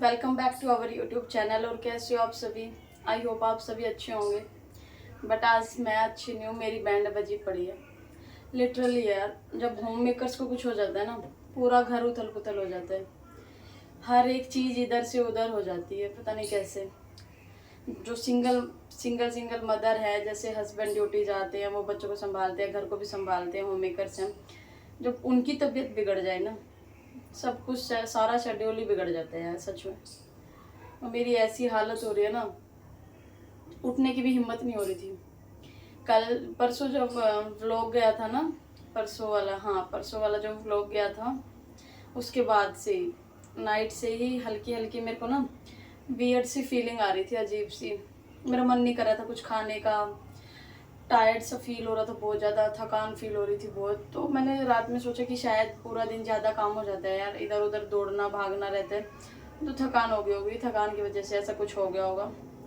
Welcome back to our YouTube channel. और कैसे हो आप सभी? आई होप आप सभी अच्छे होंगे। बट आज मैं अच्छी नहीं हूँ, मेरी बैंड बजी पड़ी है। लिटरली यार, जब होम मेकर्स को कुछ हो जाता है ना, पूरा घर उथल पुथल हो जाता है। हर एक चीज़ इधर से उधर हो जाती है, पता नहीं कैसे। जो सिंगल मदर है, जैसे हस्बैंड ड्यूटी जाते हैं, वो बच्चों को संभालते हैं, घर को भी संभालते हैं, होम मेकर्स हैं। जब उनकी तबीयत बिगड़ जाए ना, सब कुछ सारा शेड्यूल ही बिगड़ जाता है यार, सच में। और मेरी ऐसी हालत हो रही है ना, उठने की भी हिम्मत नहीं हो रही थी। कल परसों जब व्लॉग गया था ना, परसों वाला जो व्लॉग गया था, उसके बाद से नाइट से ही हल्की हल्की मेरे को ना वियर्ड सी फीलिंग आ रही थी, अजीब सी। मेरा मन नहीं कर रहा था कुछ खाने का, टायर्ड सा फील हो रहा था, बहुत ज़्यादा थकान फील हो रही थी बहुत। तो मैंने रात में सोचा कि शायद पूरा दिन ज़्यादा काम हो जाता है यार, इधर उधर दौड़ना भागना रहता है, तो थकान हो गई होगी, थकान की वजह से ऐसा कुछ हो गया होगा।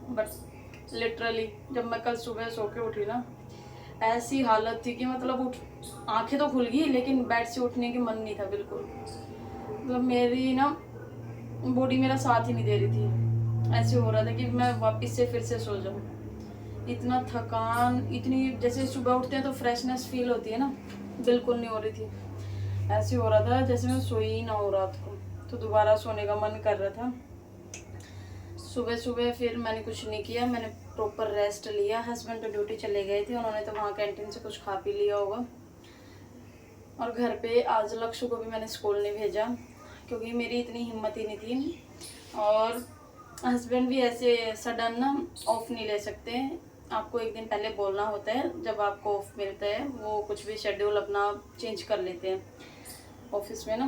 बट लिटरली जब मैं कल सुबह सो के उठी ना, ऐसी हालत थी कि मतलब उठ आंखें तो खुल गई, लेकिन बेड से उठने की मन नहीं था बिल्कुल। मतलब मेरी ना बॉडी मेरा साथ ही नहीं दे रही थी। ऐसे हो रहा था कि मैं वापस से फिर से सो जाऊँ। इतना थकान, इतनी, जैसे सुबह उठते हैं तो फ्रेशनेस फील होती है ना, बिल्कुल नहीं हो रही थी। ऐसे हो रहा था जैसे मैं सोई ही ना हो रात को, तो दोबारा सोने का मन कर रहा था। सुबह सुबह फिर मैंने कुछ नहीं किया, मैंने प्रॉपर रेस्ट लिया। हस्बैंड तो ड्यूटी चले गए थे, उन्होंने तो वहाँ कैंटीन से कुछ खा पी लिया होगा। और घर पे आज लक्ष्य को भी मैंने स्कूल नहीं भेजा, क्योंकि मेरी इतनी हिम्मत ही नहीं थी। और हस्बैंड भी ऐसे सडन ना ऑफ नहीं ले सकते, आपको एक दिन पहले बोलना होता है। जब आपको ऑफ मिलता है, वो कुछ भी शेड्यूल अपना चेंज कर लेते हैं ऑफिस में ना,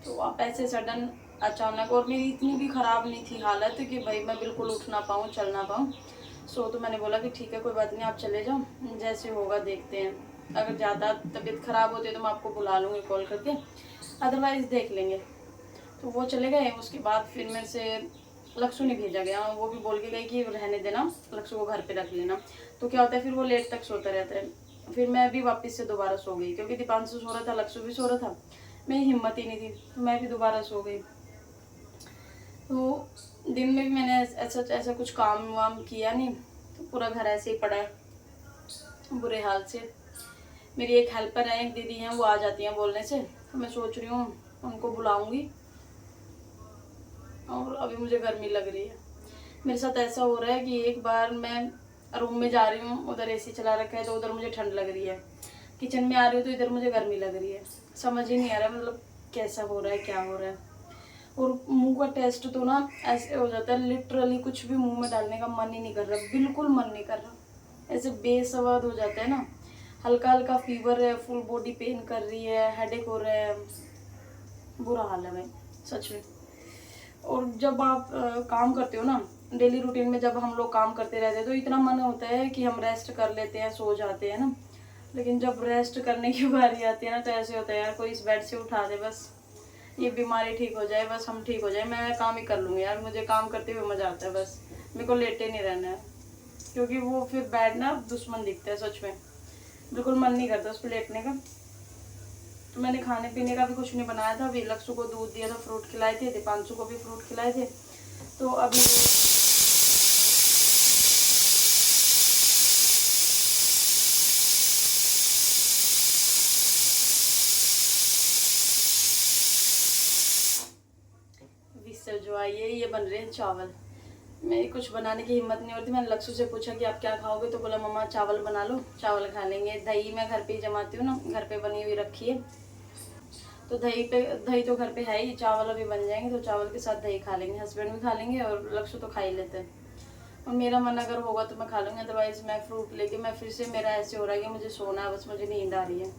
तो आप ऐसे सडन अचानक। और मेरी इतनी भी ख़राब नहीं थी हालत कि भाई मैं बिल्कुल उठ ना पाऊँ, चल ना पाऊँ। तो मैंने बोला कि ठीक है, कोई बात नहीं, आप चले जाओ, जैसे होगा देखते हैं। अगर ज़्यादा तबीयत ख़राब होती है तो मैं आपको बुला लूँगी कॉल करके, अदरवाइज़ देख लेंगे। तो वो चले गए। उसके बाद फिर मेरे से लक्ष्य नहीं भेजा गया, वो भी बोल के गई कि रहने देना, लक्ष्य को घर पे रख लेना। तो क्या होता है, फिर वो लेट तक सोता रहता है। फिर मैं भी वापस से दोबारा सो गई, क्योंकि दीपांशु सो रहा था, लक्ष्य भी सो रहा था, मेरी हिम्मत ही नहीं थी, तो मैं भी दोबारा सो गई। तो दिन में भी मैंने ऐसा कुछ काम वाम किया नहीं, तो पूरा घर ऐसे ही पड़ा है बुरे हाल से। मेरी एक हेल्पर है, एक दीदी हैं, वो आ जाती हैं बोलने से, तो मैं सोच रही हूँ उनको बुलाऊंगी। और अभी मुझे गर्मी लग रही है। मेरे साथ ऐसा हो रहा है कि एक बार मैं रूम में जा रही हूँ, उधर एसी चला रखा है, तो उधर मुझे ठंड लग रही है। किचन में आ रही हूँ तो इधर मुझे गर्मी लग रही है। समझ ही नहीं आ रहा मतलब कैसा हो रहा है, क्या हो रहा है। और मुंह का टेस्ट तो ना ऐसे हो जाता है, लिटरली कुछ भी मुंह में डालने का मन ही नहीं कर रहा, बिल्कुल मन नहीं कर रहा। ऐसे बेसवाद हो जाता है ना। हल्का हल्का फीवर है, फुल बॉडी पेन कर रही है, हेडेक हो रहा है, बुरा हाल है भाई, सच में। और जब आप काम करते हो ना, डेली रूटीन में जब हम लोग काम करते रहते हैं, तो इतना मन होता है कि हम रेस्ट कर लेते हैं, सो जाते हैं ना। लेकिन जब रेस्ट करने की बारी आती है ना, तो ऐसे होता है यार, कोई इस बेड से उठा दे, बस ये बीमारी ठीक हो जाए, बस हम ठीक हो जाए, मैं काम ही कर लूँगी यार। मुझे काम करते हुए मज़ा आता है, बस मेरे को लेटे नहीं रहना है। क्योंकि वो फिर बेड ना दुश्मन दिखता है, सच में बिल्कुल मन नहीं करता उस पर लेटने का। तो मैंने खाने पीने का भी कुछ नहीं बनाया था। अभी लक्ष्य को दूध दिया था, फ्रूट खिलाए थे, दीपांशु को भी फ्रूट खिलाए थे। तो अभी विसर जो आई है, ये बन रहे हैं चावल। मेरी कुछ बनाने की हिम्मत नहीं होती। मैंने लक्ष्य से पूछा कि आप क्या खाओगे, तो बोला मम्मा चावल बना लो, चावल खा लेंगे। दही मैं घर पे ही जमाती हूँ ना, घर पे बनी हुई रखी है, तो दही तो घर पे है ही, चावल अभी बन जाएंगे तो चावल के साथ दही खा लेंगे। हस्बैंड भी खा लेंगे और लक्ष्य तो खा ही लेते हैं। और मेरा मन अगर होगा तो मैं खा लूँगी, अदरवाइज़ मैं फ्रूट लेके, मैं फिर से, मेरा ऐसे हो रहा है कि मुझे सोना है, बस मुझे नींद आ रही है।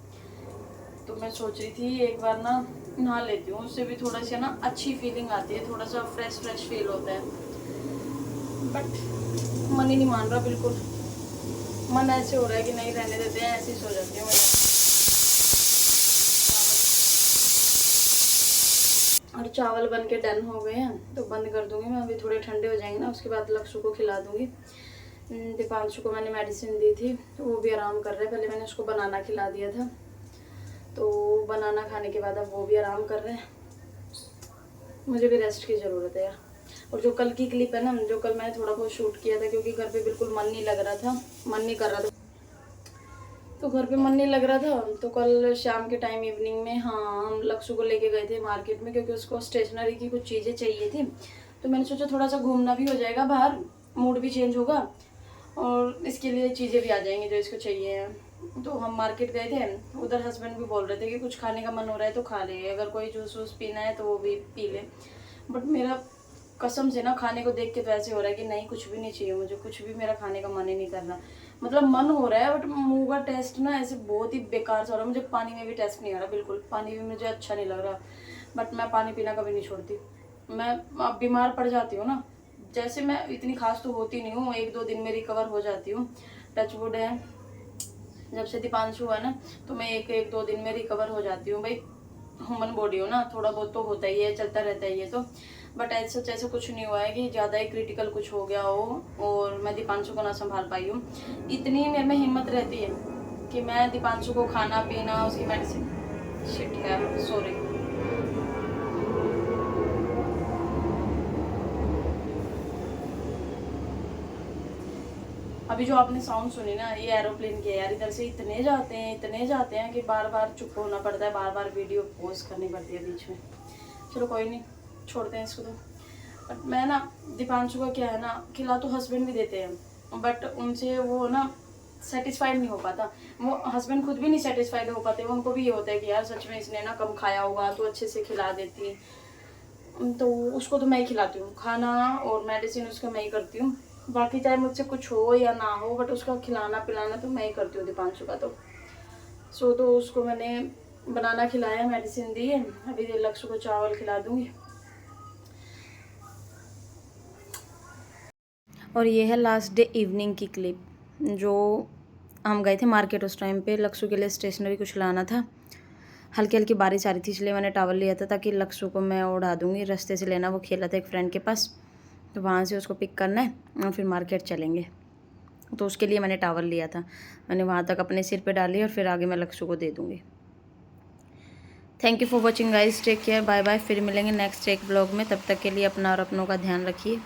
तो मैं सोच रही थी एक बार ना नहा लेती हूँ, उससे भी थोड़ा सा ना अच्छी फीलिंग आती है, थोड़ा सा फ्रेश फ्रेश फील होता है। बट मन ही नहीं मान रहा बिल्कुल। मन ऐसे हो रहा है कि नहीं रहने देते हैं, ऐसे ही सो जाती हूँ मैं। और चावल बन के डन हो गए हैं, तो बंद कर दूंगी मैं। अभी थोड़े ठंडे हो जाएंगे ना, उसके बाद लक्ष्य को खिला दूंगी। दीपांशु को मैंने मेडिसिन दी थी, तो वो भी आराम कर रहे हैं। पहले मैंने उसको बनाना खिला दिया था, तो बनाना खाने के बाद अब वो भी आराम कर रहे हैं। मुझे भी रेस्ट की ज़रूरत है यार। और जो कल की क्लिप है ना, जो कल मैंने थोड़ा बहुत शूट किया था, क्योंकि घर पे बिल्कुल मन नहीं लग रहा था, मन नहीं कर रहा था, तो घर पे मन नहीं लग रहा था। तो कल शाम के टाइम इवनिंग में, हाँ, हम लक्ष्य को लेके गए थे मार्केट में, क्योंकि उसको स्टेशनरी की कुछ चीज़ें चाहिए थी। तो मैंने सोचा थोड़ा सा घूमना भी हो जाएगा बाहर, मूड भी चेंज होगा और इसके लिए चीज़ें भी आ जाएंगी जो इसको चाहिए हैं। तो हम मार्केट गए थे। उधर हस्बैंड भी बोल रहे थे कि कुछ खाने का मन हो रहा है तो खा ले, अगर कोई जूस वूस पीना है तो वो भी पी ले। बट मेरा कसम से ना खाने को देख के तो ऐसे हो रहा है कि नहीं, कुछ भी नहीं चाहिए मुझे, कुछ भी मेरा खाने का मन ही नहीं कर रहा। मतलब मन हो रहा है बट मुंह का टेस्ट ना ऐसे बहुत ही बेकार सा हो रहा है। मुझे पानी में भी टेस्ट नहीं आ रहा, बिल्कुल पानी भी मुझे अच्छा नहीं लग रहा। बट मैं पानी पीना कभी नहीं छोड़ती। मैं अब बीमार पड़ जाती हूँ ना, जैसे मैं इतनी खास तो होती नहीं हूँ, 1-2 दिन में रिकवर हो जाती हूँ, टच वुड है। जब से दीपांशु हुआ ना, तो मैं 1-2 दिन में रिकवर हो जाती हूँ। भाई ह्यूमन बॉडी हो ना, थोड़ा बहुत तो होता ही है, चलता रहता है ये तो। बट ऐसा कुछ नहीं हुआ है कि ज़्यादा ही क्रिटिकल कुछ हो गया हो और मैं दीपांशु को ना संभाल पाई हूँ। इतनी मेरे में हिम्मत रहती है कि मैं दीपांशु को खाना पीना, उसकी मेडिसिन, शिट यार सॉरी, अभी जो आपने साउंड सुनी ना, ये एरोप्लेन की है यार। इधर से इतने जाते हैं कि बार बार चुप होना पड़ता है, बार बार वीडियो पोस्ट करनी पड़ती है बीच में। चलो कोई नहीं, छोड़ते हैं इसको तो। बट मैं ना दीपांशु का क्या है ना, खिला तो हस्बैंड भी देते हैं बट उनसे वो ना सेटिस्फाइड नहीं हो पाता। वो हस्बैंड खुद भी नहीं सेटिस्फाइड हो पाते। उनको भी ये होता है कि यार सच में इसने ना कम खाया होगा तो अच्छे से खिला देती। तो उसको तो मैं ही खिलाती हूँ, खाना और मेडिसिन उसका मैं ही करती हूँ। बाकी चाहे मुझसे कुछ हो या ना हो, बट उसका खिलाना पिलाना तो मैं ही करती हूँ दीपांशु का। तो उसको मैंने बनाना खिलाया, मेडिसिन दी है। अभी लक्ष्य को चावल खिला दूँगी। और ये है लास्ट डे इवनिंग की क्लिप, जो हम गए थे मार्केट। उस टाइम पे लक्ष्य के लिए स्टेशनरी कुछ लाना था। हल्की हल्की बारिश आ रही थी, इसलिए मैंने टॉवल लिया था ताकि लक्ष्य को मैं उड़ा दूँगी। रास्ते से लेना, वो खेला था एक फ्रेंड के पास, तो वहाँ से उसको पिक करना है और फिर मार्केट चलेंगे। तो उसके लिए मैंने टॉवल लिया था, मैंने वहाँ तक अपने सिर पे डाली और फिर आगे मैं लक्ष्य को दे दूँगी। Thank you for watching guys, take care, bye bye. फिर मिलेंगे नेक्स्ट एक ब्लॉग में। तब तक के लिए अपना और अपनों का ध्यान रखिए।